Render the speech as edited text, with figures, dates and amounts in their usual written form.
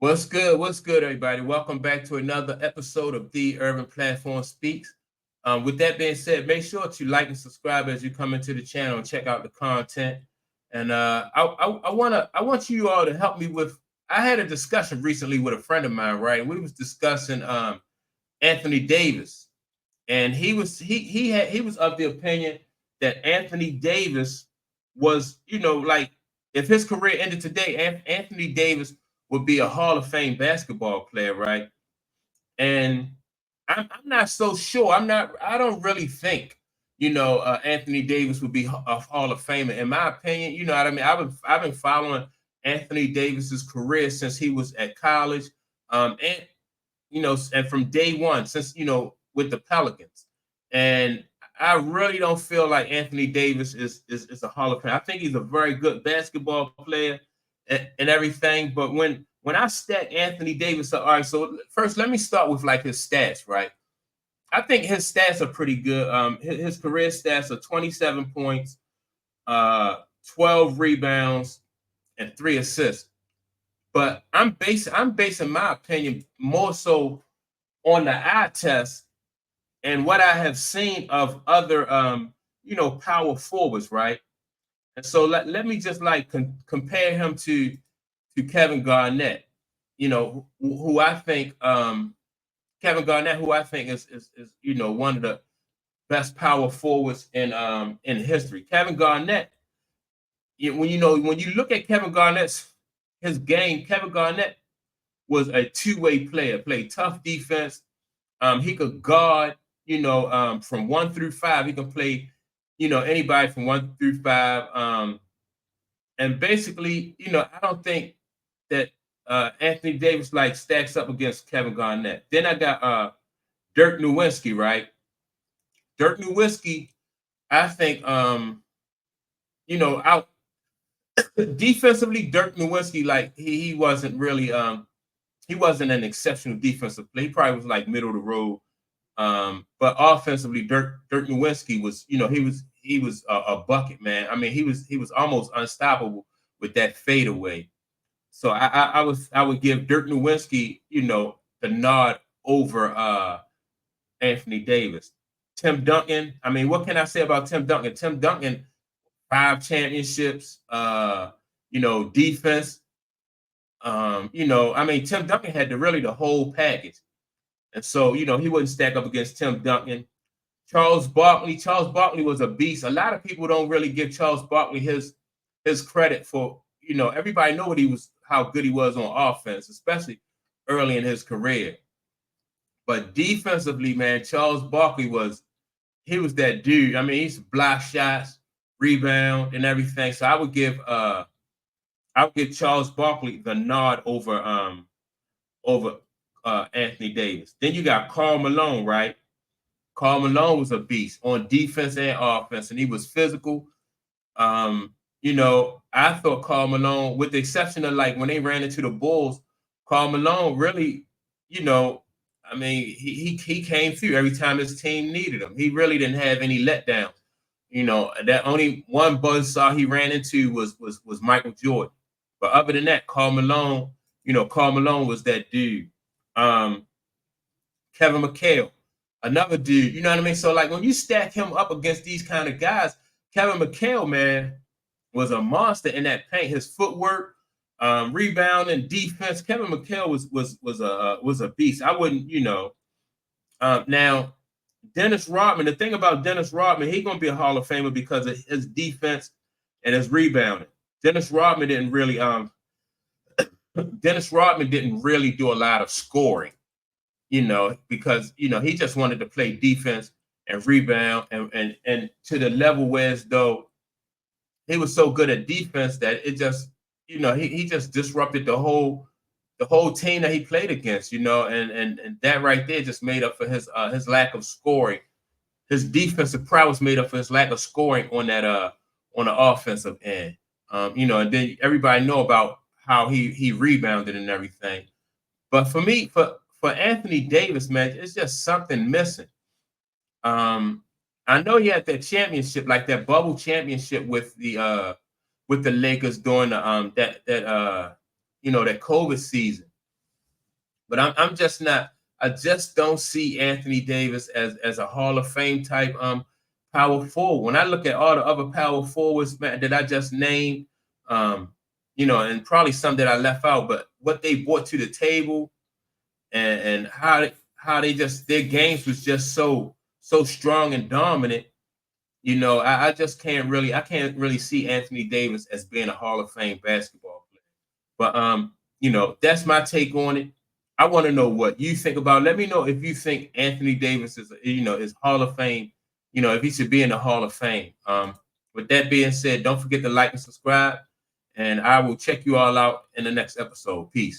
What's good? What's good, everybody? Welcome back to another episode of The Urban Platform Speaks. With that being said, make sure to like and subscribe as you come into the channel and check out the content. And I want you all to help me with. I had a discussion recently with a friend of mine, right? We was discussing Anthony Davis, and he was of the opinion that Anthony Davis was, like if his career ended today, Anthony Davis would be a Hall of Fame basketball player, right? And I'm not so sure. I don't really think, Anthony Davis would be a Hall of Famer. In my opinion, you know what I mean? I've been following Anthony Davis's career since he was at college. And and from day one, since with the Pelicans. And I really don't feel like Anthony Davis is a Hall of Fame. I think he's a very good basketball player and everything. But when I stack Anthony Davis up, all right, so first let me start with like his stats, right? I think his stats are pretty good. His career stats are 27 points, uh, 12 rebounds, and 3 assists. But I'm basing my opinion more so on the eye test and what I have seen of other power forwards, right? And so let me just like compare him to Kevin Garnett, who I think Kevin Garnett, who I think is one of the best power forwards in history. Kevin Garnett, when you look at Kevin Garnett's his game, Kevin Garnett was a two-way player, played tough defense. He could guard, from 1 through 5. He can play, anybody from 1 through 5. And basically, I don't think that Anthony Davis like stacks up against Kevin Garnett. Then I got Dirk Nowitzki, right? Dirk Nowitzki, I think, out defensively, Dirk Nowitzki, like he wasn't really he wasn't an exceptional defensive player. He probably was like middle of the road. But offensively, Dirk Nowitzki was, he was a bucket man. I mean, he was almost unstoppable with that fadeaway. So I would give Dirk Nowitzki, the nod over Anthony Davis. Tim Duncan. I mean, what can I say about Tim Duncan? Tim Duncan, 5 championships. Defense. I mean, Tim Duncan had the whole package. And so, he wouldn't stack up against Tim Duncan. Charles Barkley. Charles Barkley was a beast. A lot of people don't really give Charles Barkley his credit for, everybody know how good he was on offense, especially early in his career. But defensively, man, Charles Barkley was that dude. I mean, he's block shots, rebound, and everything. So I would give Charles Barkley the nod over Anthony Davis. Then you got Karl Malone, right? Karl Malone was a beast on defense and offense, and he was physical. I thought Karl Malone, with the exception of like when they ran into the Bulls, Karl Malone really, I mean, he came through every time his team needed him. He really didn't have any letdown. That only one buzzsaw he ran into was Michael Jordan. But other than that, Karl Malone was that dude. Um, Kevin McHale, another dude. You know what I mean? So like when you stack him up against these kind of guys, Kevin McHale, man, was a monster in that paint. His footwork, rebounding, defense. Kevin McHale was a beast. I wouldn't, now Dennis Rodman. The thing about Dennis Rodman, he's gonna be a Hall of Famer because of his defense and his rebounding. Dennis Rodman didn't really Dennis Rodman didn't really do a lot of scoring, because he just wanted to play defense and rebound and to the level where as though he was so good at defense that it just, he just disrupted the whole team that he played against, and that right there just made up for his lack of scoring. His defensive prowess made up for his lack of scoring on the offensive end. And then everybody know about how he rebounded and everything. But for me, for Anthony Davis, man, it's just something missing. I know he had that championship, like that bubble championship with the Lakers during the that COVID season. But I'm just not. I just don't see Anthony Davis as a Hall of Fame type power forward. When I look at all the other power forwards, man, that I just named, and probably some that I left out, but what they brought to the table and how they just their games was just so strong and dominant. I just can't really see Anthony Davis as being a Hall of Fame basketball player. But that's my take on it. I want to know what you think about it. Let me know if you think Anthony Davis is Hall of Fame, if he should be in the Hall of Fame. With that being said, don't forget to like and subscribe, and I will check you all out in the next episode. Peace.